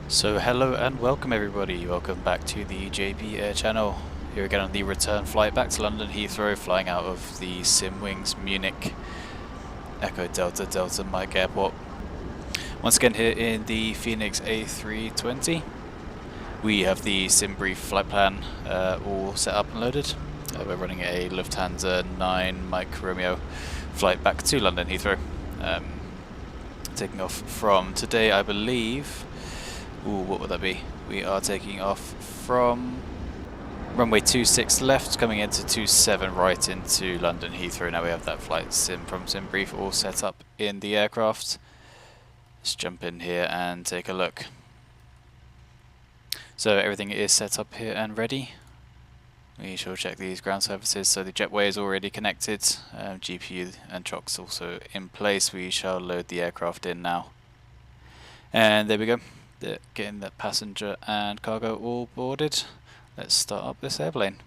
So hello and welcome everybody, welcome back to the JP Air channel. Here again on the return flight back to London Heathrow, flying out of the simwings Munich Echo Delta Delta Munich Airport. Once again here in the Fenix A320. We have the sim brief flight plan all set up and loaded. We're running a Lufthansa 9 Mike Romeo flight back to London Heathrow. Taking off from today, I believe. What would that be? We are taking off from runway 26 left, coming into 27 right into London Heathrow. Now we have that flight sim from SimBrief all set up in the aircraft. Let's jump in here and take a look. So everything is set up here and ready. We shall check these ground services. So the jetway is already connected, GPU and chocks also in place. We shall load the aircraft in now. And there we go. Getting the passenger and cargo all boarded. Let's start up this airplane.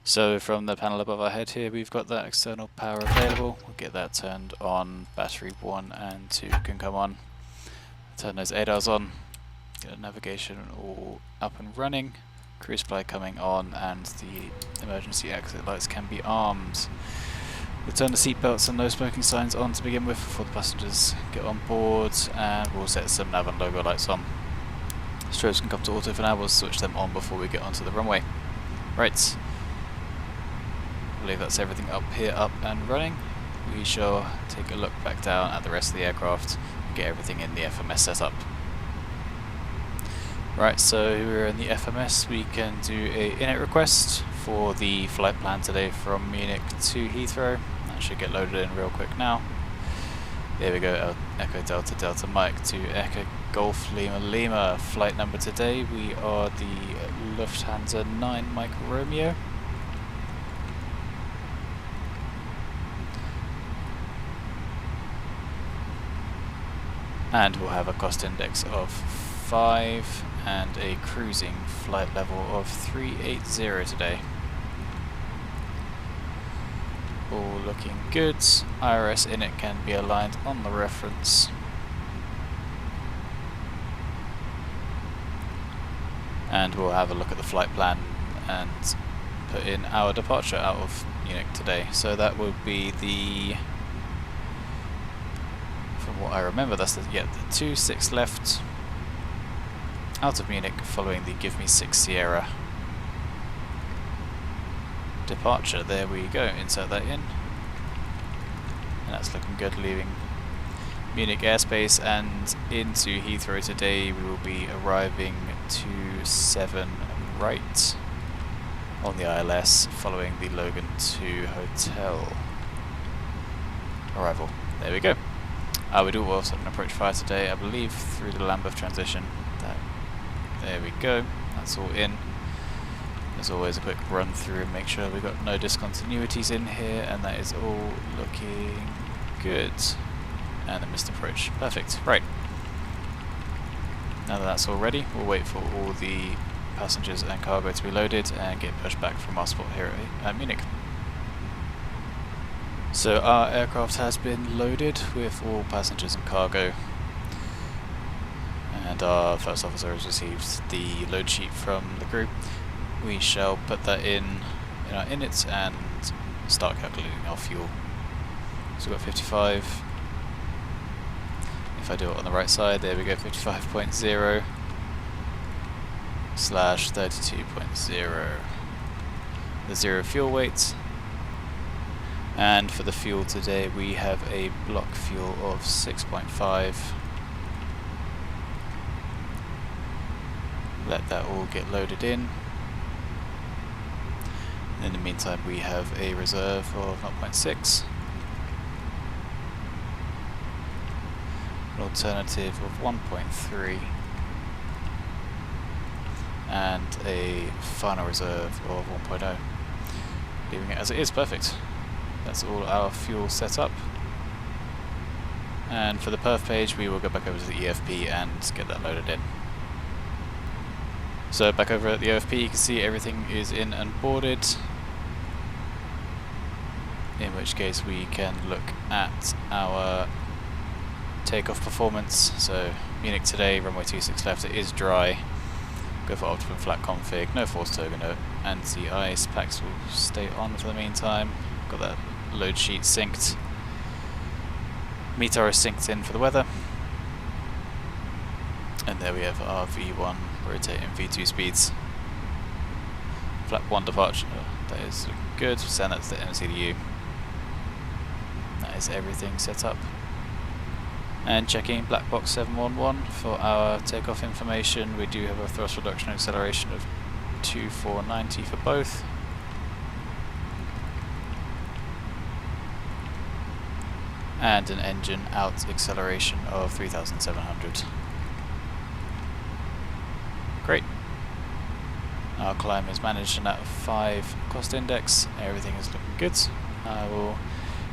So from the panel above our head here, we've got that external power available. We'll get that turned on. Battery 1 and 2 can come on. Turn those ADARs on. Get the navigation all up and running. Cruise flight coming on, and the emergency exit lights can be armed. We'll turn the seatbelts and no smoking signs on to begin with before the passengers get on board, and we'll set some nav and logo lights on. Strobes can come to auto for now, we'll switch them on before we get onto the runway. Right, I believe that's everything up here, up and running. We shall take a look back down at the rest of the aircraft and get everything in the FMS set up. Right, so we're in the FMS, we can do a init request for the flight plan today from Munich to Heathrow. That should get loaded in real quick now. There we go, Echo Delta Delta Mike to Echo Golf Lima Lima. Flight number today, we are the Lufthansa 9 Mike Romeo. And we'll have a cost index of 5 and a cruising flight level of 380 today. All looking good. IRS init can be aligned on the reference. And we'll have a look at the flight plan and put in our departure out of Munich today. So that would be the, from what I remember, that's the 2-6 left out of Munich, following the Give Me 6 Sierra departure. There we go, insert that in. And that's looking good, leaving Munich airspace and into Heathrow today. We will be arriving to 7 right on the ILS, following the Logan 2 hotel arrival. There we go. We do also an approach fire today, I believe, through the Lambeth transition. There we go, that's all in. As always, a quick run through and make sure we've got no discontinuities in here, and that is all looking good. And the missed approach, perfect. Right, now that that's all ready, we'll wait for all the passengers and cargo to be loaded and get pushed back from our spot here at Munich. So our aircraft has been loaded with all passengers and cargo. And our first officer has received the load sheet from the group. We shall put that in our inits and start calculating our fuel. So we've got 55. If I do it on the right side, there we go, 55.0 slash 32.0. The zero fuel weight. And for the fuel today, we have a block fuel of 6.5. Let that all get loaded in. In the meantime, we have a reserve of 0.6, an alternative of 1.3, and a final reserve of 1.0. Leaving it as it is, perfect. That's all our fuel set up. And for the perf page, we will go back over to the EFP and get that loaded in. So back over at the OFP, you can see everything is in and boarded. In which case we can look at our takeoff performance. So Munich today, runway 26 left, it is dry. Go for optimum flat config, no forced turbo, no anti-ice. Packs will stay on for the meantime. Got that load sheet synced. METAR is synced in for the weather. And there we have our V1 rotating V2 speeds. Flap 1 departure, that is good. Send that to the MCDU. That is everything set up. And checking black box 711 for our takeoff information. We do have a thrust reduction acceleration of 2490 for both. And an engine out acceleration of 3700. Great. Our climb is managed in that 5 cost index. Everything is looking good. I will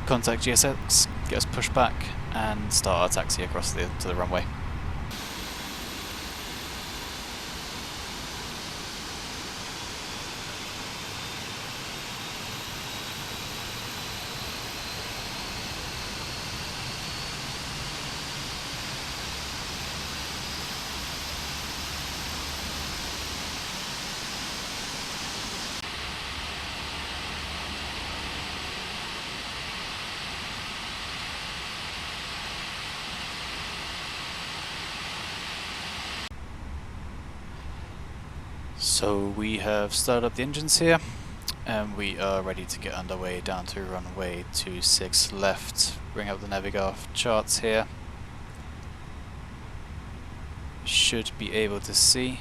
contact GSX, get us pushed back, and start our taxi across to the runway. So we have started up the engines here, and we are ready to get underway down to runway 26 left. Bring up the Navigraph charts here. Should be able to see.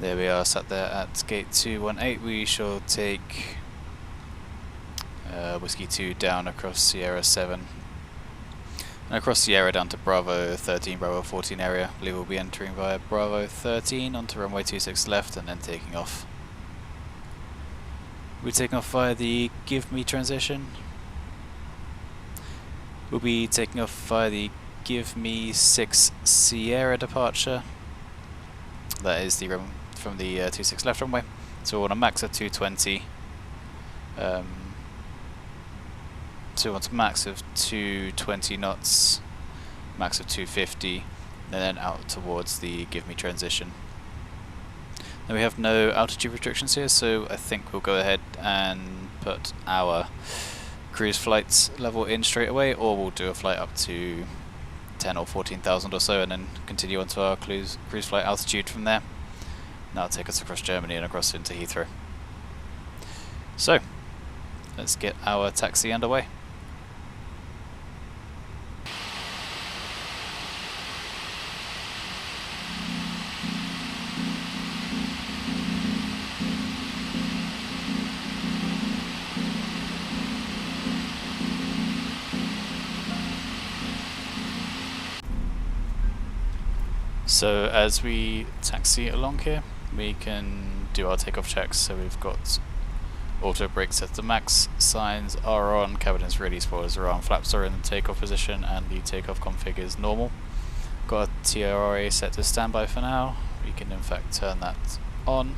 There we are, sat there at gate 218. We shall take Whiskey 2 down across Sierra 7. And across Sierra down to Bravo 13, Bravo 14 area. I believe we'll be entering via Bravo 13 onto runway 26 left and then taking off. We're taking off via the Give Me transition. We'll be taking off via the Give Me 6 Sierra departure. That is the from the 26 left runway. So we're on a max of 220. So we want a max of 220 knots, max of 250, and then out towards the Give Me transition. Now we have no altitude restrictions here, so I think we'll go ahead and put our cruise flight level in straight away, or we'll do a flight up to 10 or 14,000 or so and then continue on to our cruise flight altitude from there. That'll take us across Germany and across into Heathrow. So, let's get our taxi underway. So as we taxi along here, we can do our takeoff checks. So we've got auto brake set to max, signs are on, cabin is ready, spoilers are on, flaps are in the takeoff position, and the takeoff config is normal. Got a TRRA set to standby for now. We can in fact turn that on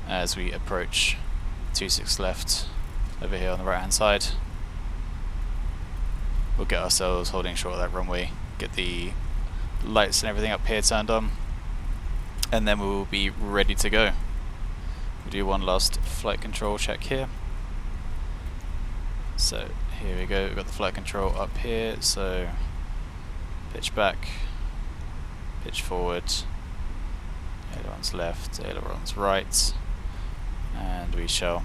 as we approach 26 left over here on the right hand side. We'll get ourselves holding short of that runway, get the lights and everything up here turned on, and then we will be ready to go. We'll do one last flight control check here. So here we go, we've got the flight control up here, so pitch back, pitch forward, ailerons left, ailerons right, and we shall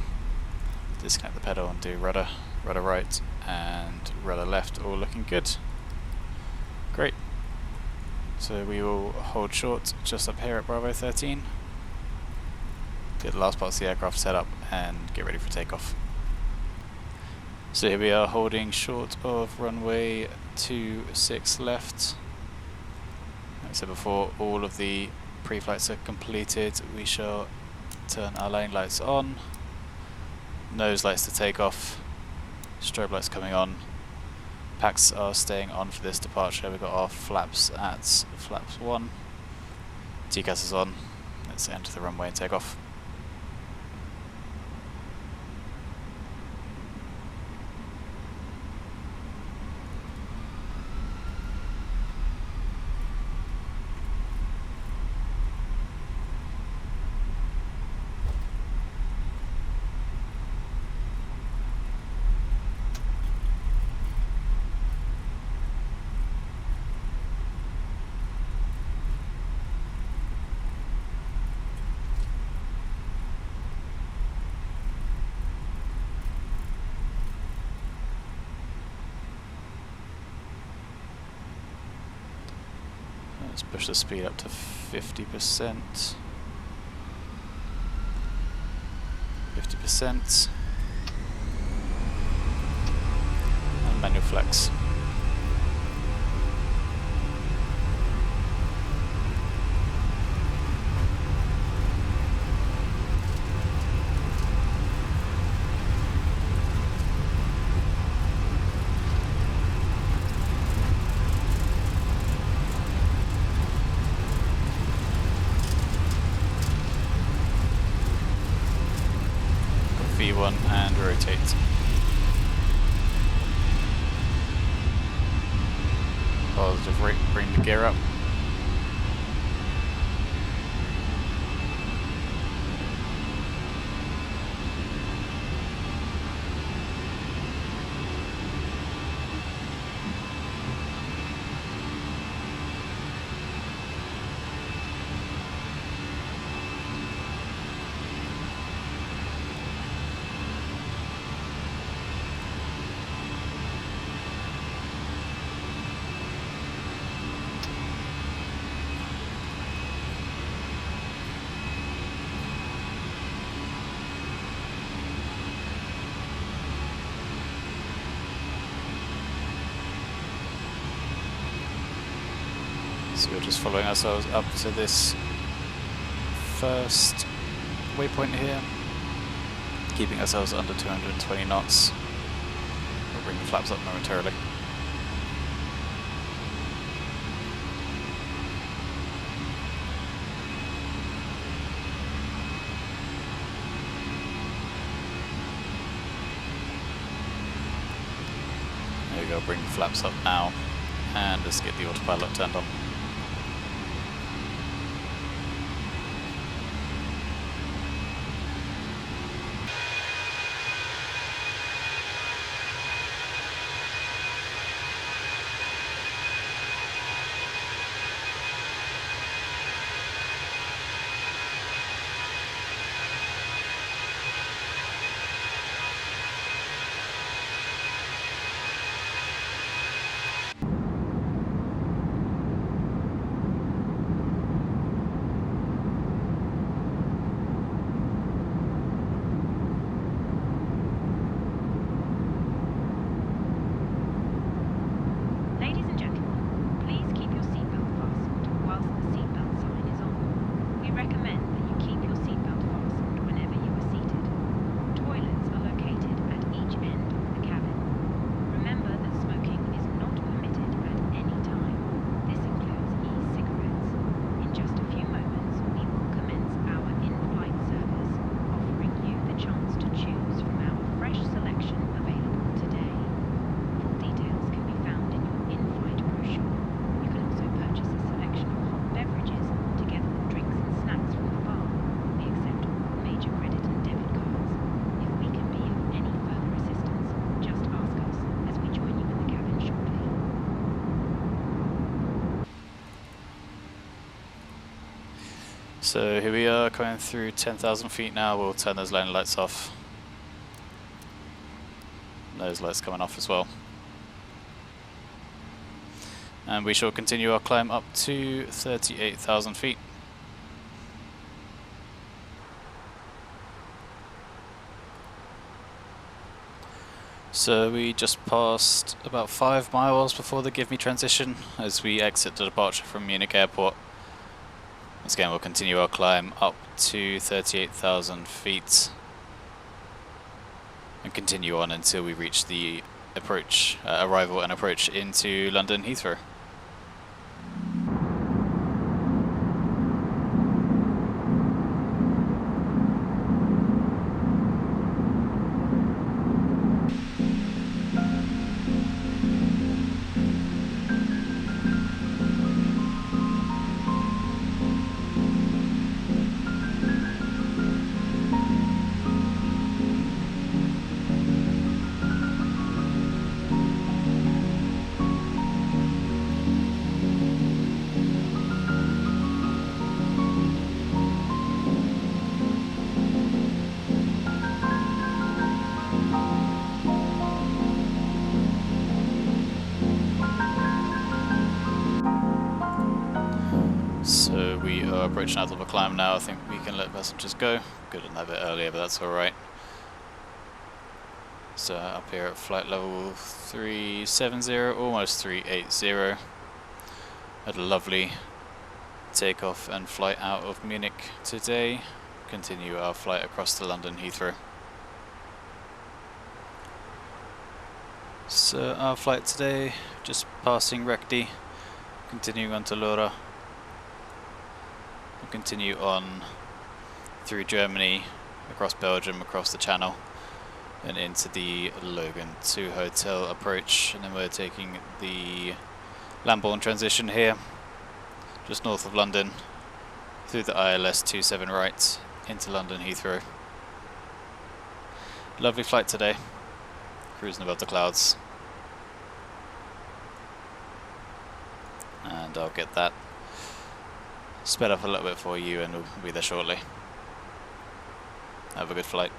disconnect the pedal and do rudder, rudder right and rudder left, all looking good. Great. So we will hold short just up here at Bravo 13, get the last parts of the aircraft set up and get ready for takeoff. So here we are holding short of runway 26 left. Like I said before, all of the pre-flights are completed. We shall turn our landing lights on, nose lights to take off, strobe lights coming on. Packs are staying on for this departure. We've got our flaps at flaps 1. TCAS is on. Let's enter the runway and take off. Let's push the speed up to 50%. 50%. And manual flex. V1 and rotate. Positive rate, bring the gear up. So we're just following ourselves up to this first waypoint here, keeping ourselves under 220 knots. We'll bring the flaps up momentarily. There we go, bring the flaps up now, and let's get the autopilot turned on. So here we are coming through 10,000 feet now. We'll turn those landing lights off. Those lights coming off as well. And we shall continue our climb up to 38,000 feet. So we just passed about 5 miles before the give me transition as we exit the departure from Munich Airport. Once again, we'll continue our climb up to 38,000 feet and continue on until we reach the arrival and approach into London Heathrow. So we are approaching out of a climb now. I think we can let passengers go. Good and a bit earlier, but that's alright. So up here at flight level 370, almost 380. Had a lovely takeoff and flight out of Munich today. Continue our flight across to London Heathrow. So our flight today, just passing Rekti, continuing on to Lura. We'll continue on through Germany, across Belgium, across the Channel, and into the Logan 2 Hotel approach, and then we're taking the Lambourne transition here, just north of London, through the ILS 27 right, into London Heathrow. Lovely flight today, cruising above the clouds. And I'll get that sped up a little bit for you and we'll be there shortly. Have a good flight.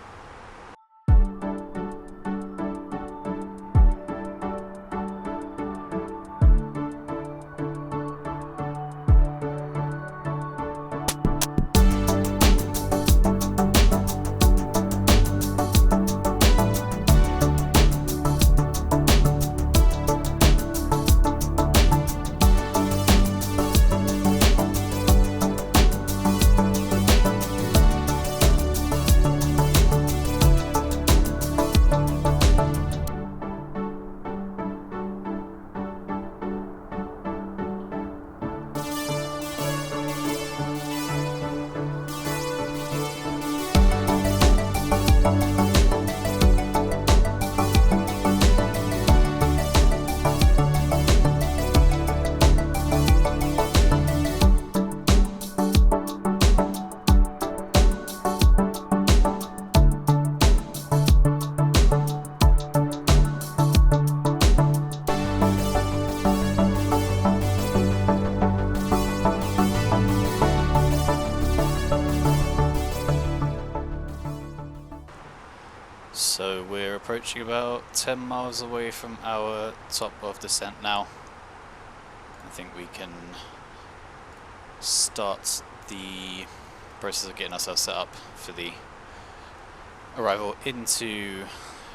So we're approaching about 10 miles away from our top of descent now. I think we can start the process of getting ourselves set up for the arrival into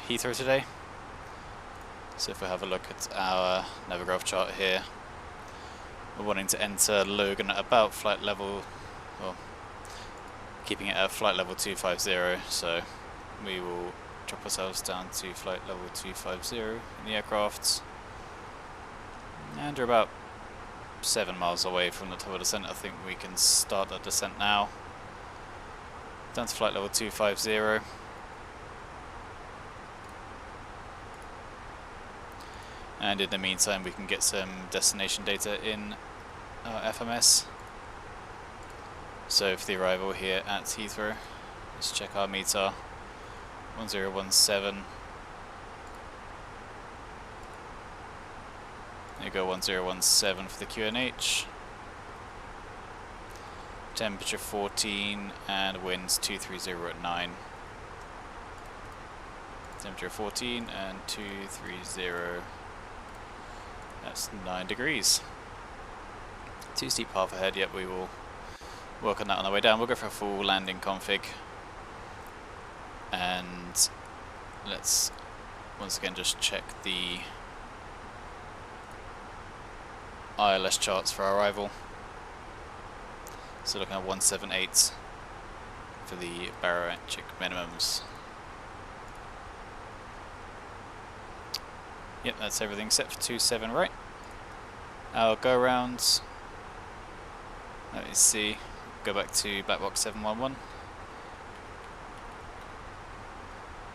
Heathrow today. So if we have a look at our Navigraph chart here, we're wanting to enter Logan at about flight level, well, keeping it at flight level 250, so we will drop ourselves down to flight level 250 in the aircraft, and we're about 7 miles away from the top of descent. I think we can start that descent now, down to flight level 250, and in the meantime we can get some destination data in our FMS. So for the arrival here at Heathrow, let's check our METAR. 1017. There you go, 1017 for the QNH. Temperature 14 and winds 230 at 9. Temperature 14 and 230. That's 9 degrees. Too steep path ahead, yet we will work on that on the way down. We'll go for a full landing config. And let's once again just check the ILS charts for our arrival. So looking at 178 for the barometric minimums. Yep, that's everything set for 27 right. Our go rounds, let me see, go back to black box 711.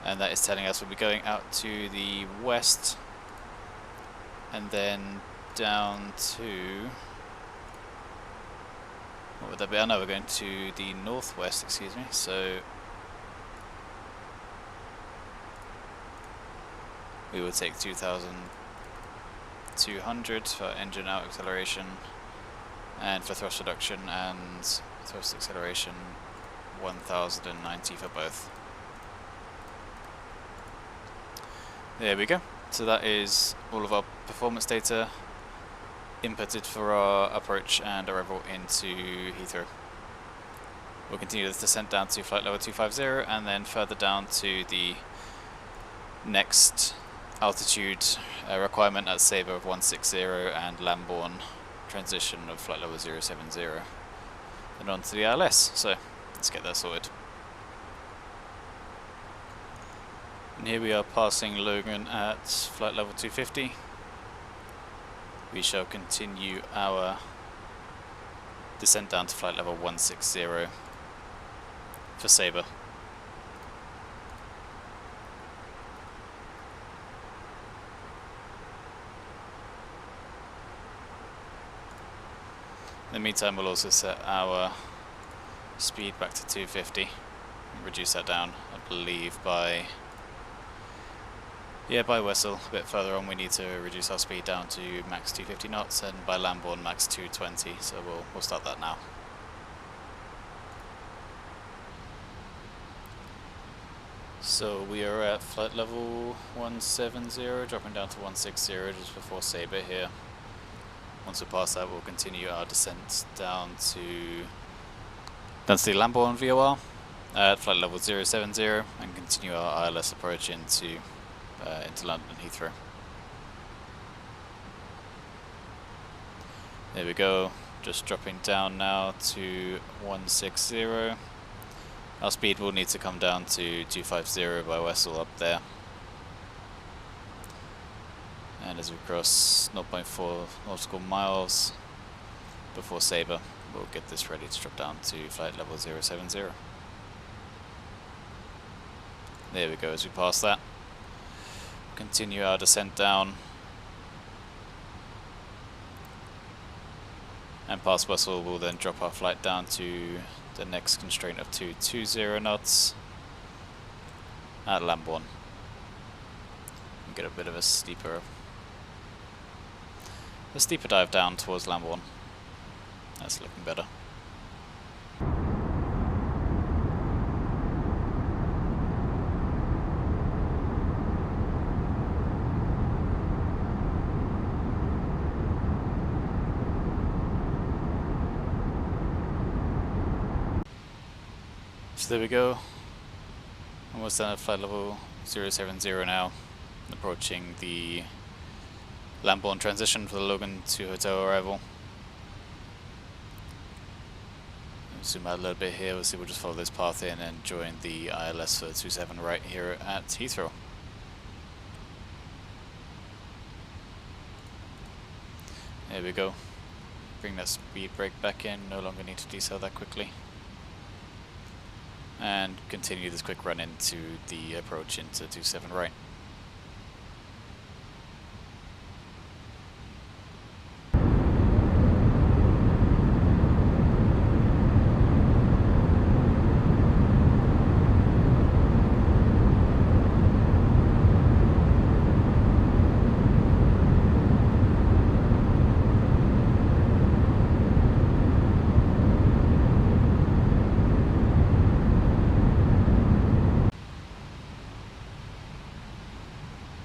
And that is telling us we'll be going out to the west and then down to, what would that be? I know we're going to the northwest, excuse me, so we will take 2,200 for engine out acceleration, and for thrust reduction and thrust acceleration 1,090 for both. There we go. So that is all of our performance data inputted for our approach and arrival into Heathrow. We'll continue this descent down to flight level 250 and then further down to the next altitude requirement at Sabre of 160 and Lambourne transition of flight level 070 and on to the ILS. So let's get that sorted. And here we are passing Logan at flight level 250. We shall continue our descent down to flight level 160 for Sabre. In the meantime, we'll also set our speed back to 250 and reduce that down, I believe, by Wessel. A bit further on we need to reduce our speed down to max 250 knots, and by Lambourne max 220, so we'll start that now. So we are at flight level 170, dropping down to 160 just before Sabre here. Once we pass that, we'll continue our descent down to the Lambourne VOR at flight level 070 and continue our ILS approach into London Heathrow. There we go, just dropping down now to 160. Our speed will need to come down to 250 by Wessel up there. And as we cross 0.4 nautical miles before Sabre, we'll get this ready to drop down to flight level 070. There we go, as we pass that. Continue our descent down. And past Wessel, we'll then drop our flight down to the next constraint of 220 knots at Lambourne. And get a bit of a steeper dive down towards Lambourne. That's looking better. So there we go. Almost done at flight level 070 now, approaching the Lambourne transition for the Logan to hotel arrival. Zoom out a little bit here, we'll just follow this path in and join the ILS for 27 right here at Heathrow. There we go. Bring that speed brake back in, no longer need to decel that quickly. And continue this quick run into the approach into 27 right.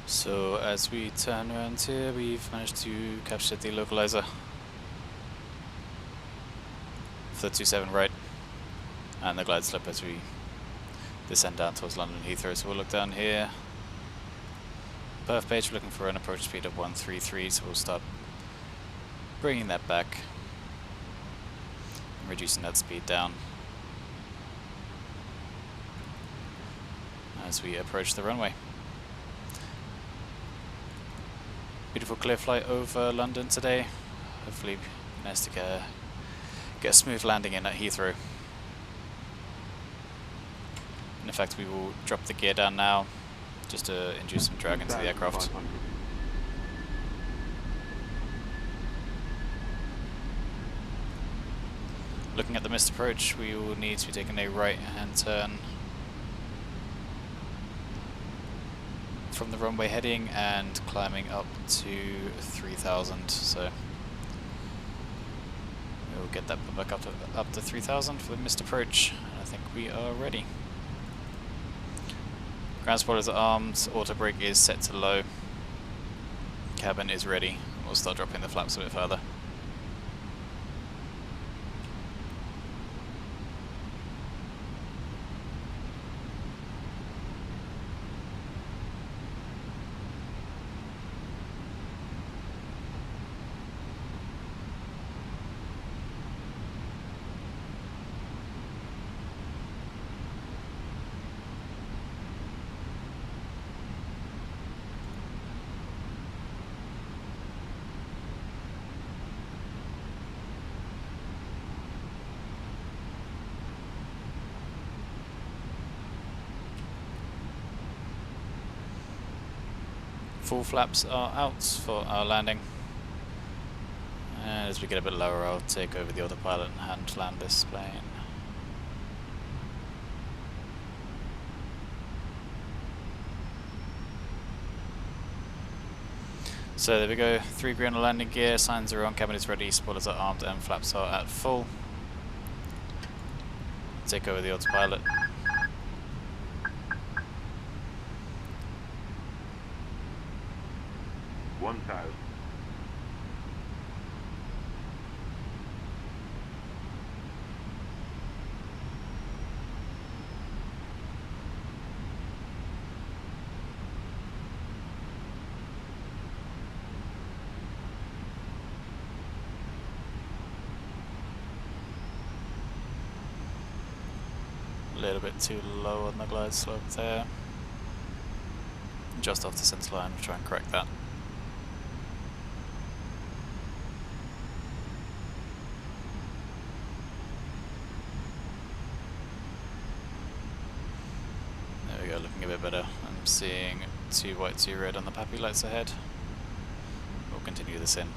So as we turn around here, we've managed to capture the localizer for the 27 right and the glide slope as we descend down towards London Heathrow. So we'll look down here. Perf page, we're looking for an approach speed of 133, so we'll start bringing that back and reducing that speed down as we approach the runway. Beautiful clear flight over London today. Hopefully nice to get a smooth landing in at Heathrow. And in fact, we will drop the gear down now just to induce some drag into the aircraft. Looking at the missed approach, we will need to be taking a right hand turn from the runway heading and climbing up to 3000, so we'll get that put back up to 3000 for the missed approach, and I think we are ready. Ground spoilers are armed, auto brake is set to low, cabin is ready, we'll start dropping the flaps a bit further. Full flaps are out for our landing, and as we get a bit lower I'll take over the autopilot and hand land this plane. So there we go, 3 green on landing gear, signs are on, cabin is ready, spoilers are armed and flaps are at full. Take over the autopilot. A little bit too low on the glide slope there. Just off the center line, we'll try and correct that. There we go, looking a bit better. I'm seeing 2 white, 2 red on the PAPI lights ahead. We'll continue this in.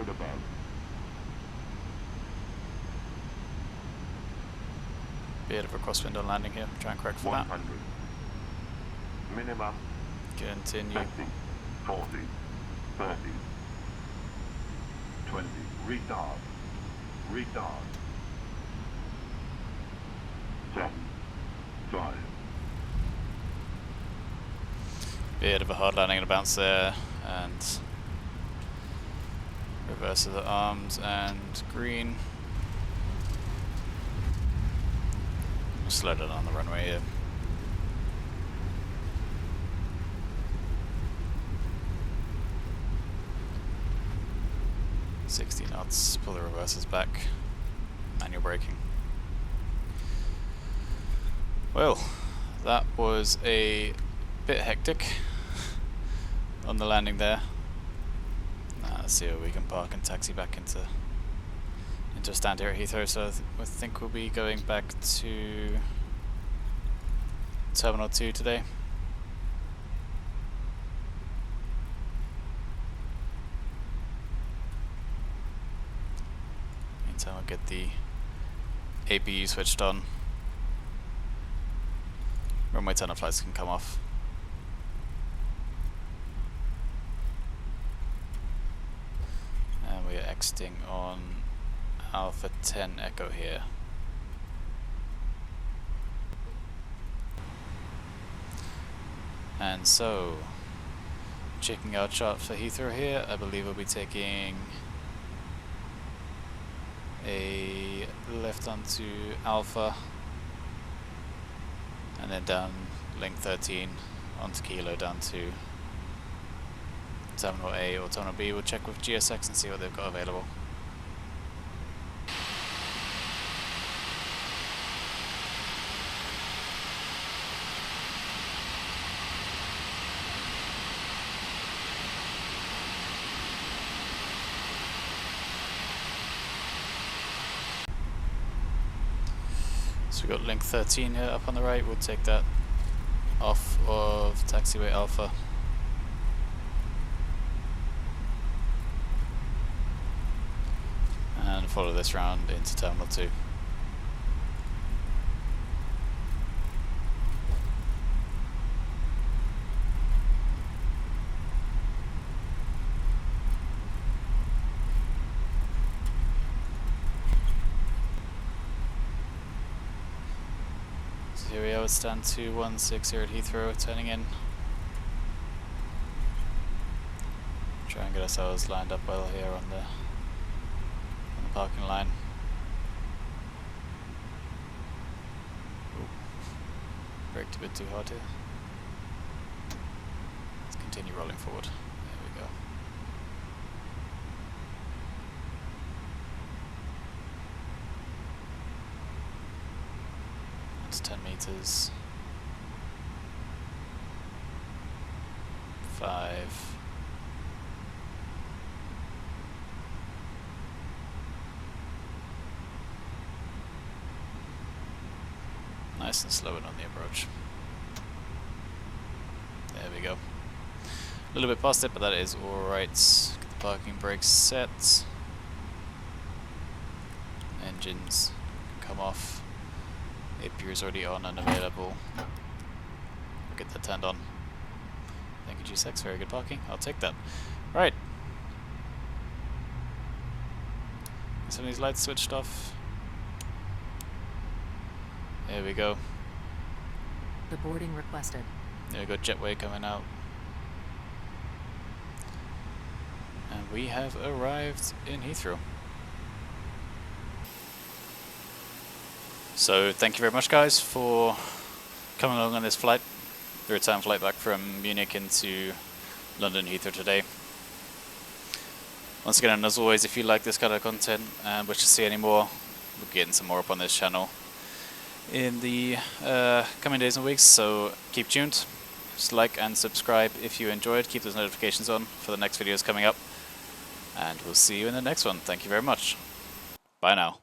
Above. Bit of a crosswind on landing here, try and correct for 100. that. Minimum. Continue. 50, 40, 30, 20. Retard. Retard. 10, 5. Bit of a hard landing and a bounce there, and reverse of the arms and green. We'll slow down on the runway here. $60 knots, pull the reversers back, manual braking. Well, that was a bit hectic on the landing there. Let's see where we can park and taxi back into a stand here at Heathrow. So I think we'll be going back to Terminal 2 today. Meantime, I'll get the APU switched on. Runway tunnel flights can come off. And we are exiting on Alpha 10 Echo here. And so, checking our chart for Heathrow here, I believe we'll be taking a left onto Alpha and then down link 13 onto Kilo down to Terminal A or Terminal B. We'll check with GSX and see what they've got available. So we've got link 13 here up on the right. We'll take that off of taxiway Alpha. then follow this round into Terminal 2. So here we are with stand 216 here at Heathrow, turning in. Try and get ourselves lined up well here on the parking line. Ooh. Braked a bit too hard here. Let's continue rolling forward. There we go. That's 10 meters. 5. Nice and slow in on the approach. There we go. A little bit past it, but that is alright. Get the parking brakes set. Engines come off. APU is already on and available. We'll get that turned on. Thank you, G6. Very good parking. I'll take that. Right. Get some of these lights switched off. There we go. The boarding requested. There we go, jetway coming out. And we have arrived in Heathrow. So thank you very much guys for coming along on this flight. The return flight back from Munich into London Heathrow today. Once again, and as always, if you like this kind of content and wish to see any more, we'll be getting some more up on this channel in the coming days and weeks, so keep tuned. Just like and subscribe if you enjoyed. Keep those notifications on for the next videos coming up, and we'll see you in the next one. Thank you very much. Bye now.